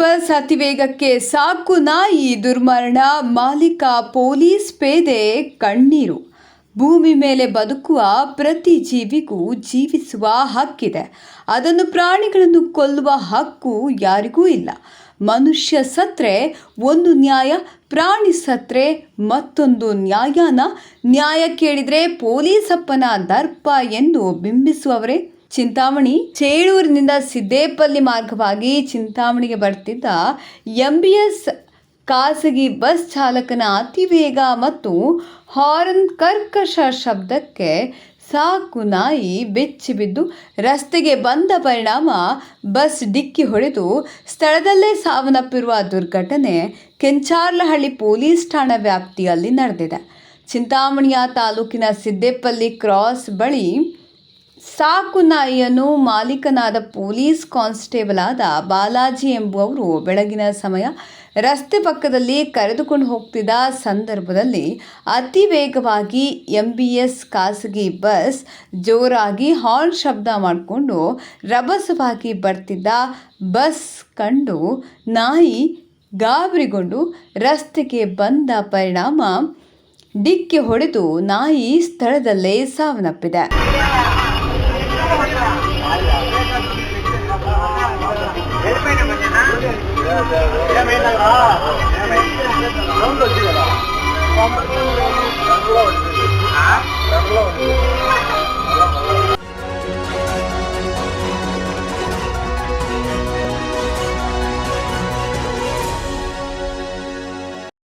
Bus ಅತಿವೇಗಕ್ಕೆ ಸಾಕು ನಾಯಿ ದುರ್ಮರಣ, ಮಾಲೀಕ ಪೊಲೀಸ್ ಪೇದೆ ಕಣ್ಣೀರು. ಭೂಮಿ ಮೇಲೆ ಬದುಕುವ ಪ್ರತಿ ಜೀವಿಗೂ ಜೀವಿಸುವ ಹಕ್ಕಿದೆ. ಅದನ್ನು ಪ್ರಾಣಿಗಳನ್ನು ಕೊಲ್ಲುವ ಹಕ್ಕು ಯಾರಿಗೂ ಇಲ್ಲ. ಮನುಷ್ಯ ಸತ್ರೆ ಒಂದು ನ್ಯಾಯ, ಪ್ರಾಣಿ ಸತ್ರೆ ಮತ್ತೊಂದು ನ್ಯಾಯನ. ನ್ಯಾಯ ಕೇಳಿದರೆ ಪೊಲೀಸಪ್ಪನ ದರ್ಪ ಎಂದು ಬಿಂಬಿಸುವವರೇ ಚಿಂತಾಮಣಿ. ಚೇಳೂರಿನಿಂದ ಸಿದ್ದೇಪಲ್ಲಿ ಮಾರ್ಗವಾಗಿ ಚಿಂತಾಮಣಿಗೆ ಬರ್ತಿದ್ದ MBS ಖಾಸಗಿ ಬಸ್ ಚಾಲಕನ ಅತಿವೇಗ ಮತ್ತು ಹಾರ್ನ್ ಕರ್ಕಶ ಶಬ್ದಕ್ಕೆ ಸಾಕು ನಾಯಿ ಬೆಚ್ಚಿ ಬಿದ್ದು ರಸ್ತೆಗೆ ಬಂದ ಪರಿಣಾಮ ಬಸ್ ಡಿಕ್ಕಿ ಹೊಡೆದು ಸ್ಥಳದಲ್ಲೇ ಸಾವನ್ನಪ್ಪಿರುವ ದುರ್ಘಟನೆ ಕೆಂಚಾರ್ಲಹಳ್ಳಿ ಪೊಲೀಸ್ ಠಾಣಾ ವ್ಯಾಪ್ತಿಯಲ್ಲಿ ನಡೆದಿದೆ. ಚಿಂತಾಮಣಿಯ ತಾಲೂಕಿನ ಸಿದ್ದೇಪಲ್ಲಿ ಕ್ರಾಸ್ ಬಳಿ ಸಾಕು ನಾಯಿಯನ್ನು ಮಾಲೀಕನಾದ ಪೊಲೀಸ್ ಕಾನ್ಸ್ಟೇಬಲ್ ಆದ ಬಾಲಾಜಿ ಎಂಬುವವರು ಬೆಳಗಿನ ಸಮಯ ರಸ್ತೆ ಪಕ್ಕದಲ್ಲಿ ಕರೆದುಕೊಂಡು ಹೋಗ್ತಿದ್ದ ಸಂದರ್ಭದಲ್ಲಿ ಅತಿ ವೇಗವಾಗಿ MBS ಖಾಸಗಿ ಬಸ್ ಜೋರಾಗಿ ಹಾರ್ನ್ ಶಬ್ದ ಮಾಡಿಕೊಂಡು ರಭಸವಾಗಿ ಬರ್ತಿದ್ದ ಬಸ್ ಕಂಡು ನಾಯಿ ಗಾಬರಿಗೊಂಡು ರಸ್ತೆಗೆ ಬಂದ ಪರಿಣಾಮ ಡಿಕ್ಕಿ ಹೊಡೆದು ನಾಯಿ ಸ್ಥಳದಲ್ಲೇ ಸಾವನ್ನಪ್ಪಿದೆ.